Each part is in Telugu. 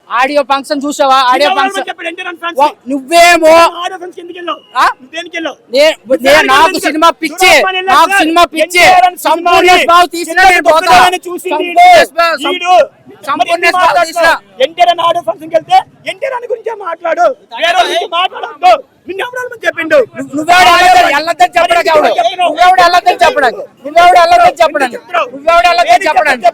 ఆడియో ఫంక్షన్ చూసావా? ఆడియో ఫంక్షన్ నువ్వేమో నాకు సినిమా పిచ్చి, నాకు సినిమా పిచ్చి. సంపూర్ణ బాబు తీసిన మాట్లాడు చెప్పిండు. నువ్వెవడని చెప్పడానికి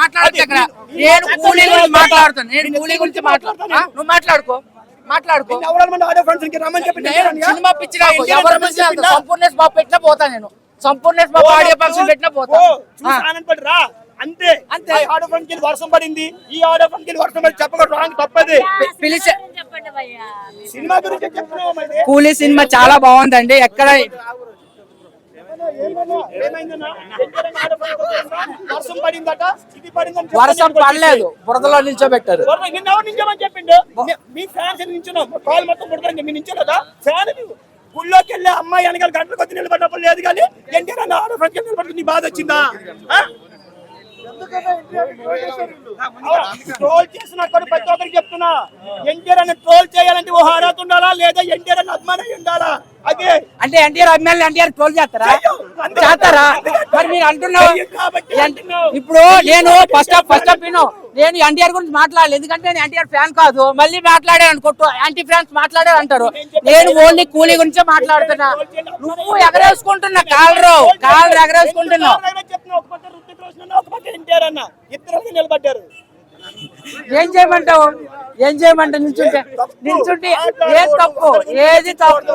మాట్లాడదు అక్కడ. నేను కూలీ గురించి మాట్లాడుతాను, నేను కూలీ గురించి మాట్లాడుతాను. నువ్వు మాట్లాడుకో, మాట్లాడుకో. సినిమా పిచ్చి సంపూర్ణ బాబు పెట్టినా పోతా, నేను సంపూర్ణ బాబు ఆడియో ఫంక్షన్ పెట్టినా పోతా. అంతే అంతే. ఆడియో ఫంక్షన్ వర్షం పడింది, ఈ ఆడియో ఫంక్షన్ వర్షం పడి చెప్పకూడదు, తప్పది. పిలిచే సినిమా గురించి చెప్తున్నావు. కూలీ సినిమా చాలా బాగుందండి. ఎక్కడ వర్షం పడిందట, ఇది పడిందని వర్షం పడలేదు, బురదలో నిల్చోబెట్టారు. నించోమని చెప్పిండు. మీ ఫ్యాన్స్ నించున్నాం, కాలు మొత్తం బుడదని మీ నించోలేదా? ఫ్యాన్ గుళ్ళోకి వెళ్ళి అమ్మాయి వెనకాల గంటలకు వచ్చి నిలబడ్డప్పుడు లేదు, కానీ ఎన్టీఆర్ అన్న ఆడ ఫ్రంట్ నిలబడి నీ బాధ వచ్చిందా? ట్రోల్ చేసిన ప్రతి ఒక్కరికి చెప్తున్నా, ఎన్టీఆర్ అని ట్రోల్ చేయాలంటే ఓ అర్హత ఉండాలా, లేదా ఎన్టీఆర్ అని అభిమానం ఉండాలా? అదే అంటే ఎన్టీఆర్ అభిమానులు ఎన్టీఆర్ ట్రోల్ చేస్తారా? మరి మీరు అంటున్నావు. ఇప్పుడు నేను ఫస్ట్ ఆఫ్ నేను ఎన్టీఆర్ గురించి మాట్లాడలేదు, ఎందుకంటే నేను ఎన్టీఆర్ ఫ్యాన్ కాదు. మళ్ళీ మాట్లాడారు అనుకుంటూ యాంటీ ఫ్యాన్స్ మాట్లాడారు అంటారు. నేను ఓన్లీ కూలీ గురించే మాట్లాడుతున్నా. నువ్వు ఎగరేసుకుంటున్నా, కాళ్ళు ఎగరేసుకుంటున్నావు. నిలబడ్డారు. ఏం చేయమంటావు? నిల్చుంటే ఏది తప్పు?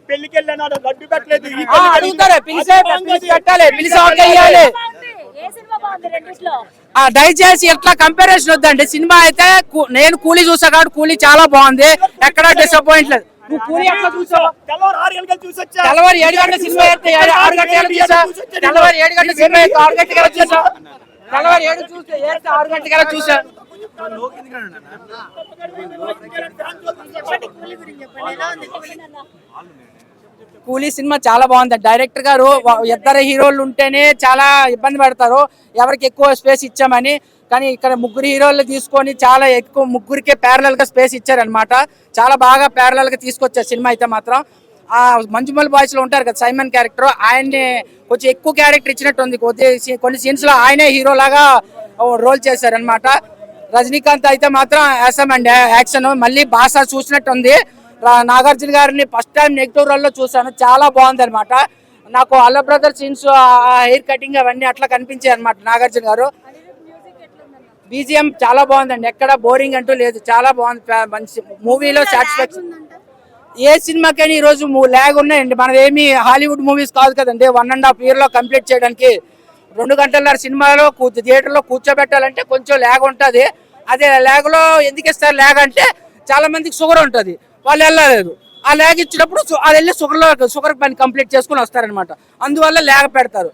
పెళ్లికి వెళ్ళాను, గడ్డు పెట్టలేదు. అడుగుతారు, పిలిచి పెట్టాలి, పిలిచి వేయాలి. దయచేసి ఎట్లా కంపారిజన్ వద్దండి. సినిమా అయితే నేను కూలీ చూసా కాబట్టి కూలీ చాలా బాగుంది, ఎక్కడా డిసప్పాయింట్ లేదు. నువ్వు కూలీ ఎట్లా చూసావు? తెల్లవారు 6 గంటలకు చూసా, తెల్లవారు 7 గంటల సినిమా అయితే 6 గంటల చూసా, తెల్లవారు 7 గంటల సినిమా అయితే 6 గంటల చూసా, తెల్లవారు 7 చూస్తే 6 గంటల చూసా. కూలీ సినిమా చాలా బాగుంది. డైరెక్టర్ గారు ఇద్దరు హీరోలు ఉంటేనే చాలా ఇబ్బంది పడతారు, ఎవరికి ఎక్కువ స్పేస్ ఇచ్చామని. కానీ ఇక్కడ ముగ్గురు హీరోలు తీసుకొని చాలా ఎక్కువ, ముగ్గురికే ప్యారలల్ గా స్పేస్ ఇచ్చారనమాట. చాలా బాగా ప్యారలల్ గా తీసుకొచ్చారు సినిమా అయితే మాత్రం. ఆ మంజుమల్ బాయ్స్ లో ఉంటారు కదా సైమన్ క్యారెక్టర్, ఆయన్ని కొంచెం ఎక్కువ క్యారెక్టర్ ఇచ్చినట్టుంది. కొన్ని సీన్స్ లో ఆయనే హీరో లాగా రోల్ చేశారనమాట. రజనీకాంత్ అయితే మాత్రం యాసం అండ్ యాక్షన్, మళ్ళీ భాష చూసినట్టుంది. నాగార్జున గారిని ఫస్ట్ టైం నెగిటివ్ రోల్ లో చూసాను, చాలా బాగుంది అనమాట. నాకు అల్ల బ్రదర్ సీన్స్, హెయిర్ కటింగ్ అవన్నీ అట్లా కనిపించాయి అనమాట. నాగార్జున గారు బీజిఎం చాలా బాగుందండి, ఎక్కడ బోరింగ్ అంటూ లేదు, చాలా బాగుంది. మంచి మూవీలో సాటిస్ఫాక్షన్. ఏ సినిమాకైనా ఈ రోజు ల్యాగ్ ఉన్నాయండి. మనదేమి హాలీవుడ్ మూవీస్ కాదు కదండి. 1.5 year లో కంప్లీట్ చేయడానికి 2 గంటలన్నర సినిమాలో థియేటర్ లో కూర్చోబెట్టాలంటే కొంచెం ల్యాగ్ ఉంటుంది. అదే ల్యాగ్ లో ఎందుకు ఇస్తారు? ల్యాగ్ అంటే చాలా మందికి షుగర్ ఉంటుంది, వాళ్ళు వెళ్ళలేదు. ఆ ల్యాగ్ ఇచ్చినప్పుడు వాళ్ళు వెళ్ళి షుగర్ పని కంప్లీట్ చేసుకుని వస్తారనమాట. అందువల్ల ల్యాగ్ పెడతారు,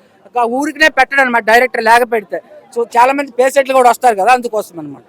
ఊరికినే పెట్టడం అనమాట డైరెక్టర్ ల్యాగ్ పెడితే. సో చాలా మంది పేషెంట్లు కూడా వస్తారు కదా, అందుకోసం అనమాట.